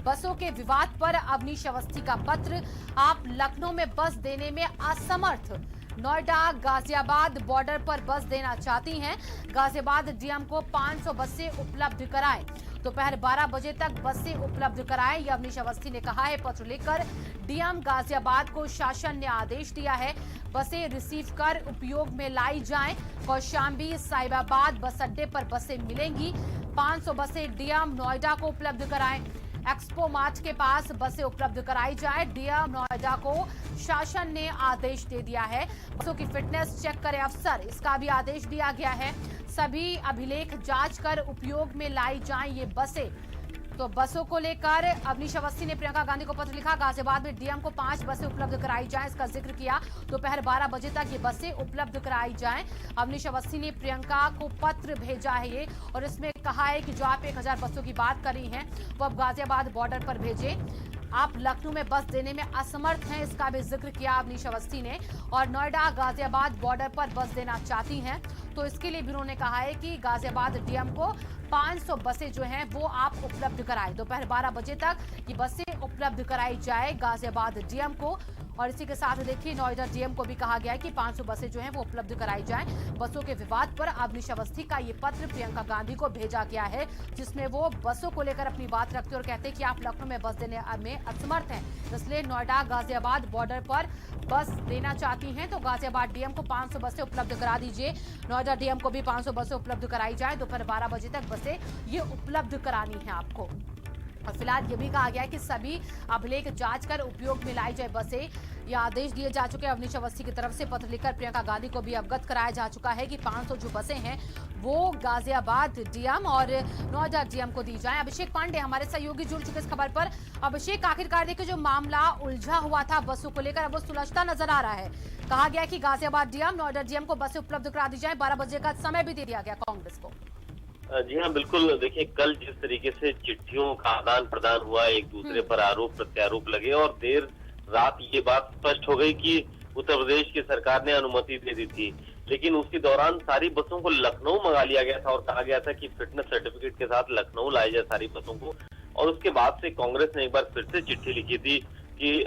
बसों के विवाद पर अवनीश अवस्थी का पत्र, आप लखनऊ में बस देने में असमर्थ। नोएडा गाजियाबाद बॉर्डर पर बस देना चाहती हैं, गाजियाबाद डीएम को 500 बसें उपलब्ध कराएं। दोपहर 12 बजे तक बसें उपलब्ध कराएं, यह अवनीश अवस्थी ने कहा है पत्र लिखकर। डीएम गाजियाबाद को शासन ने आदेश दिया है, बसें रिसीव कर उपयोग में लाई जाएं। कौशांबी साहिबाबाद बस अड्डे पर बसें मिलेंगी। 500 बसें डीएम नोएडा को उपलब्ध कराएं। एक्सपो मार्ट के पास बसें उपलब्ध कराई जाए, डीएम नोएडा को शासन ने आदेश दे दिया है। बसों की फिटनेस चेक करे अफसर, इसका भी आदेश दिया गया है। सभी अभिलेख जांच कर उपयोग में लाई जाएं ये बसें। तो बसों को लेकर अवनीश अवस्थी ने प्रियंका गांधी को पत्र लिखा, गाजियाबाद में डीएम को 5 बसें उपलब्ध कराई जाएं, इसका जिक्र किया। दोपहर 12 बजे तक ये बसें उपलब्ध कराई जाएं। अवनीश अवस्थी ने प्रियंका को पत्र भेजा है ये, और इसमें कहा है कि जो आप 1000 बसों की बात कर रही हैं वो अब गाजियाबाद बॉर्डर पर भेजें। आप लखनऊ में बस देने में असमर्थ हैं, इसका भी जिक्र किया अवनीश अवस्थी ने। और नोएडा गाजियाबाद बॉर्डर पर बस देना चाहती हैं, तो इसके लिए भी उन्होंने कहा है कि गाजियाबाद डीएम को 500 बसें जो हैं वो आप उपलब्ध कराएं। दोपहर 12 बजे तक ये बसें उपलब्ध कराई जाए गाजियाबाद डीएम को। और इसी के साथ देखिए नोएडा डीएम को भी कहा गया है कि 500 बसें जो हैं वो उपलब्ध कराई जाएं। बसों के विवाद पर अवनीश अवस्थी का ये पत्र प्रियंका गांधी को भेजा गया है, जिसमें वो बसों को लेकर अपनी बात रखते और कहते हैं कि आप लखनऊ में बस देने में असमर्थ हैं, इसलिए नोएडा गाजियाबाद बॉर्डर पर बस देना चाहती हैं। तो गाजियाबाद डीएम को 500 बसें उपलब्ध करा दीजिए, नोएडा डीएम को भी 500 बसें उपलब्ध कराई जाए। दोपहर 12 बजे तक बसें ये उपलब्ध करानी है आपको। और फिलहाल ये भी कहा गया है कि सभी अभिलेख जांच कर उपयोग में लाई जाए बसें, ये आदेश दिए जा चुके हैं। अवनीश अवस्थी की तरफ से पत्र लिखकर प्रियंका गांधी को भी अवगत कराया जा चुका है कि 500 जो बसें हैं वो गाजियाबाद डीएम और नोएडा डीएम को दी जाए। अभिषेक पांडे हमारे सहयोगी जुड़ चुके इस खबर पर। अभिषेक, आखिरकार देखिए जो मामला उलझा हुआ था बसों को लेकर अब वो सुलझता नजर आ रहा है। कहा गया कि गाजियाबाद डीएम नोएडा डीएम को बसें उपलब्ध करा दी जाए, 12 बजे का समय भी दे दिया गया कांग्रेस को। जी हाँ, बिल्कुल। देखिए, कल जिस तरीके से चिट्ठियों का आदान प्रदान हुआ, एक दूसरे पर आरोप प्रत्यारोप लगे और देर रात ये बात स्पष्ट हो गई कि उत्तर प्रदेश की सरकार ने अनुमति दे दी थी, लेकिन उसी दौरान सारी बसों को लखनऊ मंगा लिया गया था और कहा गया था कि फिटनेस सर्टिफिकेट के साथ लखनऊ लाया जाए सारी बसों को। और उसके बाद से कांग्रेस ने एक बार फिर से चिट्ठी लिखी थी कि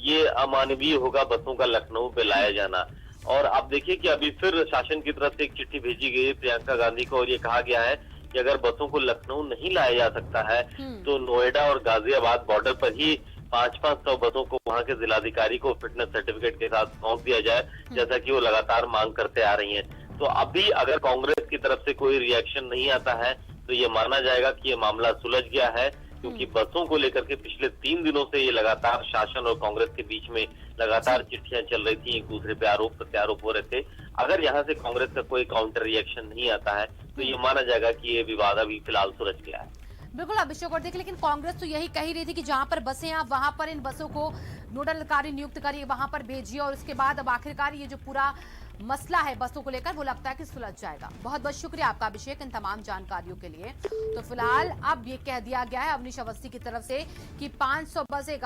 ये अमानवीय होगा बसों का लखनऊ पे लाया जाना। और आप देखिए कि अभी फिर शासन की तरफ से एक चिट्ठी भेजी गई है प्रियंका गांधी को, और ये कहा गया है कि अगर बसों को लखनऊ नहीं लाया जा सकता है तो नोएडा और गाजियाबाद बॉर्डर पर ही 500 बसों को वहां के जिलाधिकारी को फिटनेस सर्टिफिकेट के साथ सौंप दिया जाए, जैसा कि वो लगातार मांग करते आ रही हैं। तो अभी अगर कांग्रेस की तरफ से कोई रिएक्शन नहीं आता है तो ये माना जाएगा कि ये मामला सुलझ गया है, क्योंकि बसों को लेकर के पिछले 3 दिनों से ये लगातार शासन और कांग्रेस के बीच में लगातार चिट्ठियां चल रही थी, एक दूसरे पे आरोप प्रत्यारोप हो रहे थे। अगर यहाँ से कांग्रेस का कोई काउंटर रिएक्शन नहीं आता है तो ये माना जाएगा कि ये विवाद अभी फिलहाल सुलझ गया है। बिल्कुल अभिषेक, और देखिए लेकिन कांग्रेस तो यही कह ही रही थी कि जहां पर बसें हैं आप वहां पर इन बसों को नोडल अधिकारी नियुक्त करिए, वहां पर भेजिए, और उसके बाद अब आखिरकार ये जो पूरा मसला है बसों को लेकर वो लगता है कि सुलझ जाएगा। बहुत बहुत शुक्रिया आपका अभिषेक इन तमाम जानकारियों के लिए। तो फिलहाल अब ये कह दिया गया है अवनीश अवस्थी की तरफ से कि 500 बसें